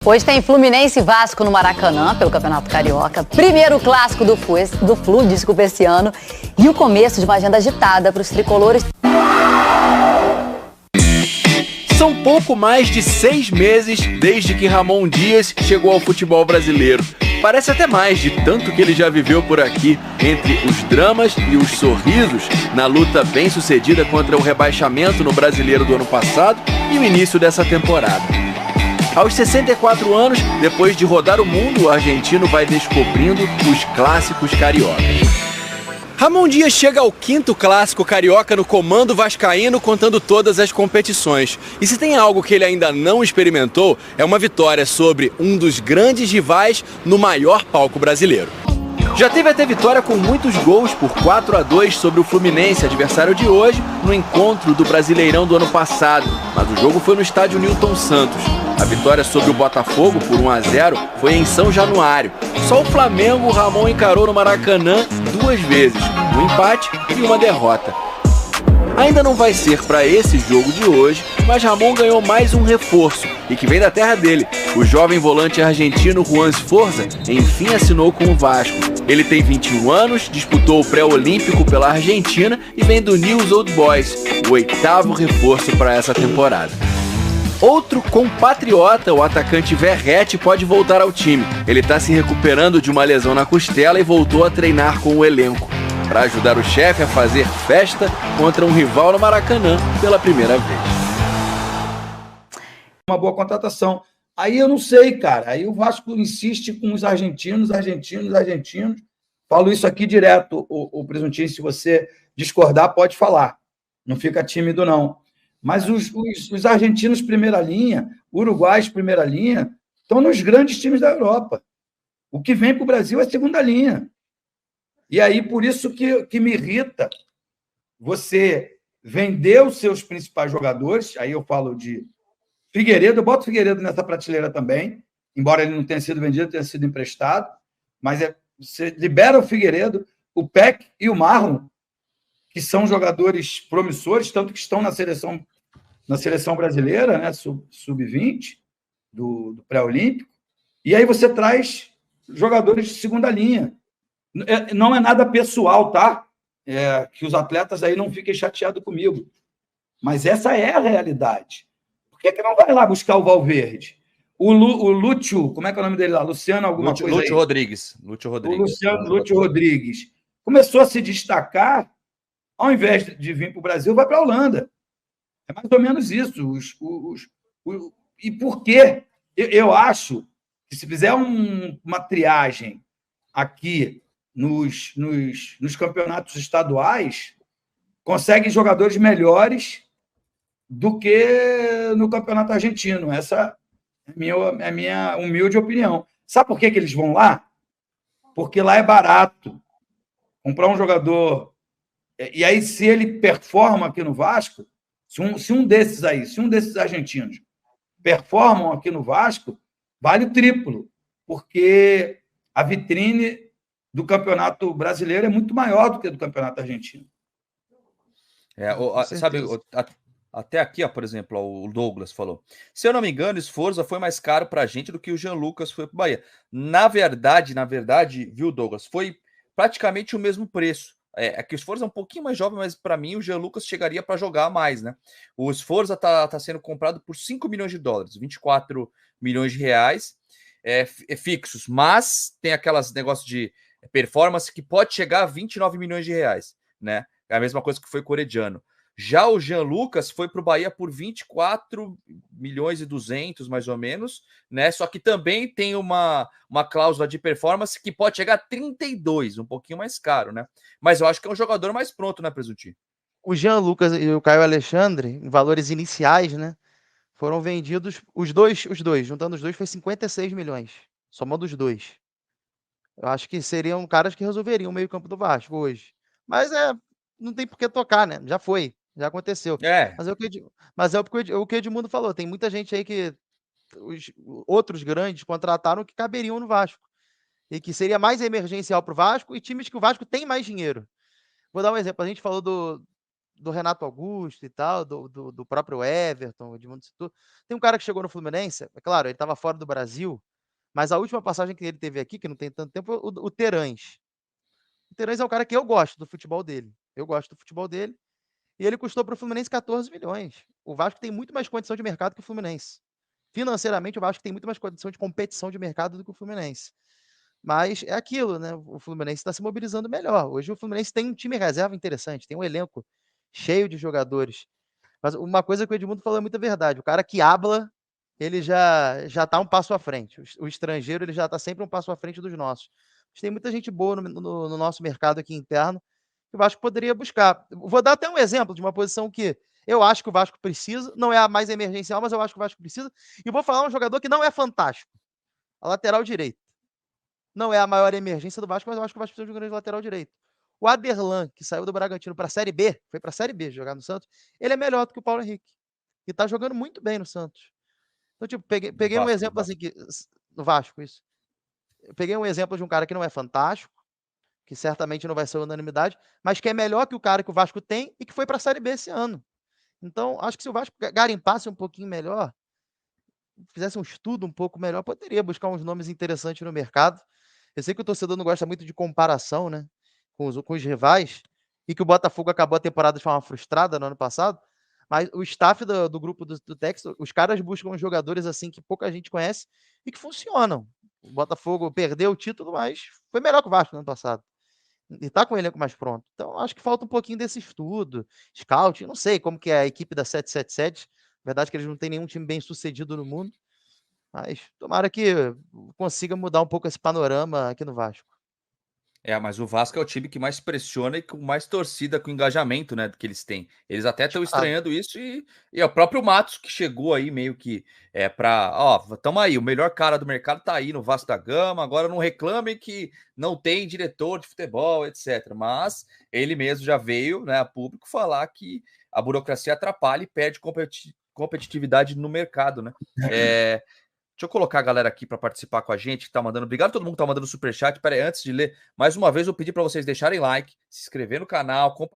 Hoje tem Fluminense e Vasco no Maracanã, pelo Campeonato Carioca. Primeiro clássico do Flu, esse ano. E o começo de uma agenda agitada para os tricolores. São pouco mais de 6 meses desde que Ramon Dias chegou ao futebol brasileiro. Parece até mais, de tanto que ele já viveu por aqui, entre os dramas e os sorrisos, na luta bem sucedida contra o rebaixamento no Brasileiro do ano passado e o início dessa temporada. Aos 64 anos, depois de rodar o mundo, o argentino vai descobrindo os clássicos cariocas. Ramon Dias chega ao 5º clássico carioca no comando vascaíno, contando todas as competições. E se tem algo que ele ainda não experimentou, é uma vitória sobre um dos grandes rivais no maior palco brasileiro. Já teve até vitória com muitos gols por 4-2 sobre o Fluminense, adversário de hoje, no encontro do Brasileirão do ano passado. Mas o jogo foi no estádio Newton Santos. A vitória sobre o Botafogo por 1-0 foi em São Januário. Só o Flamengo, o Ramon encarou no Maracanã 2 vezes, um empate e uma derrota. Ainda não vai ser para esse jogo de hoje, mas Ramon ganhou mais um reforço, e que vem da terra dele. O jovem volante argentino Juan Sforza, enfim, assinou com o Vasco. Ele tem 21 anos, disputou o pré-olímpico pela Argentina e vem do Newell's Old Boys, o 8º reforço para essa temporada. Outro compatriota, o atacante Verratti, pode voltar ao time. Ele está se recuperando de uma lesão na costela e voltou a treinar com o elenco, para ajudar o chefe a fazer festa contra um rival no Maracanã pela primeira vez. Uma boa contratação. Aí eu não sei, cara. Aí o Vasco insiste com os argentinos. Falo isso aqui direto, o Presuntinho. Se você discordar, pode falar. Não fica tímido, não. Mas os argentinos primeira linha, uruguaios primeira linha, estão nos grandes times da Europa. O que vem para o Brasil é segunda linha. E aí, por isso que me irrita você vender os seus principais jogadores. Aí eu falo de Figueiredo, eu boto o Figueiredo nessa prateleira também, embora ele não tenha sido vendido, tenha sido emprestado, mas você libera o Figueiredo, o Peck e o Marlon, que são jogadores promissores, tanto que estão na seleção brasileira, né, sub-20, do pré-olímpico, e aí você traz jogadores de segunda linha. Não é nada pessoal, tá? Que os atletas aí não fiquem chateados comigo, mas essa é a realidade. Por que não vai lá buscar o Valverde? O Lúcio, como é que é o nome dele lá? Luciano alguma coisa Lúcio aí? Rodrigues. Lúcio Rodrigues. Lúcio Rodrigues. Começou a se destacar, ao invés de vir para o Brasil, vai para a Holanda. É mais ou menos isso. E por quê? Eu acho que se fizer uma triagem aqui nos campeonatos estaduais, consegue jogadores melhores do que no campeonato argentino. Essa é a minha humilde opinião. Sabe por que eles vão lá? Porque lá é barato. Comprar um jogador... E aí, se ele performa aqui no Vasco, se um desses argentinos performam aqui no Vasco, vale o triplo, porque a vitrine do campeonato brasileiro é muito maior do que a do campeonato argentino. Sabe, até aqui, ó, por exemplo, o Douglas falou. Se eu não me engano, o Sforza foi mais caro para a gente do que o Jean Lucas foi para o Bahia. Na verdade, viu, Douglas, foi praticamente o mesmo preço. É que o Sforza é um pouquinho mais jovem, mas para mim o Jean Lucas chegaria para jogar mais, né? O Sforza tá sendo comprado por 5 milhões de dólares, 24 milhões de reais fixos, mas tem aquelas negócios de performance que pode chegar a 29 milhões de reais, né? É a mesma coisa que foi com o Orediano. Já o Jean Lucas foi para o Bahia por 24 milhões e 200, mais ou menos, né? Só que também tem uma cláusula de performance que pode chegar a 32, um pouquinho mais caro, né? Mas eu acho que é um jogador mais pronto, né, Presuntinho? O Jean Lucas e o Caio Alexandre, em valores iniciais, né? Foram vendidos, os dois, juntando os dois, foi 56 milhões. Somando os dois. Eu acho que seriam caras que resolveriam o meio-campo do Vasco hoje. Mas não tem por que tocar, né? Já foi. Já aconteceu. Mas é o que o Edmundo falou. Tem muita gente aí que os outros grandes contrataram que caberiam no Vasco. E que seria mais emergencial para o Vasco e times que o Vasco tem mais dinheiro. Vou dar um exemplo. A gente falou do Renato Augusto e tal, do próprio Everton, o Edmundo citou. Tem um cara que chegou no Fluminense, é claro, ele estava fora do Brasil, mas a última passagem que ele teve aqui, que não tem tanto tempo, o Terãs. O Terãs é um cara que eu gosto do futebol dele. Eu gosto do futebol dele. E ele custou para o Fluminense 14 milhões. O Vasco tem muito mais condição de mercado que o Fluminense. Financeiramente, o Vasco tem muito mais condição de competição de mercado do que o Fluminense. Mas é aquilo, né? O Fluminense está se mobilizando melhor. Hoje o Fluminense tem um time reserva interessante, tem um elenco cheio de jogadores. Mas uma coisa que o Edmundo falou é muita verdade. O cara que habla, ele já está um passo à frente. O estrangeiro ele já está sempre um passo à frente dos nossos. Tem muita gente boa no nosso mercado aqui interno que o Vasco poderia buscar. Vou dar até um exemplo de uma posição que eu acho que o Vasco precisa, não é a mais emergencial, mas eu acho que o Vasco precisa. E vou falar um jogador que não é fantástico, a lateral direito. Não é a maior emergência do Vasco, mas eu acho que o Vasco precisa de um grande lateral direito. O Aderlan, que saiu do Bragantino para a Série B, foi para a Série B jogar no Santos, ele é melhor do que o Paulo Henrique. E está jogando muito bem no Santos. Então, tipo, peguei um exemplo assim, no Vasco, isso. Eu peguei um exemplo de um cara que não é fantástico, que certamente não vai ser unanimidade, mas que é melhor que o cara que o Vasco tem e que foi para a Série B esse ano. Então, acho que se o Vasco garimpasse um pouquinho melhor, fizesse um estudo um pouco melhor, poderia buscar uns nomes interessantes no mercado. Eu sei que o torcedor não gosta muito de comparação, né, com os rivais, e que o Botafogo acabou a temporada de forma frustrada no ano passado, mas o staff do grupo do Texto, os caras buscam jogadores assim que pouca gente conhece e que funcionam. O Botafogo perdeu o título, mas foi melhor que o Vasco no ano passado. E tá com o elenco mais pronto. Então, acho que falta um pouquinho desse estudo, scout, não sei como que é a equipe da 777. Verdade que eles não têm nenhum time bem sucedido no mundo, mas tomara que consiga mudar um pouco esse panorama aqui no Vasco. Mas o Vasco é o time que mais pressiona e com mais torcida, com engajamento, né, que eles têm. Eles até estão estranhando isso e é o próprio Matos que chegou aí meio que tamo aí, o melhor cara do mercado tá aí no Vasco da Gama, agora não reclame que não tem diretor de futebol, etc. Mas ele mesmo já veio, né, a público falar que a burocracia atrapalha e perde competitividade no mercado, né. Deixa eu colocar a galera aqui para participar com a gente, que tá mandando. Obrigado a todo mundo que tá mandando superchat. Pera aí, antes de ler, mais uma vez eu pedi para vocês deixarem like, se inscrever no canal, compartilhar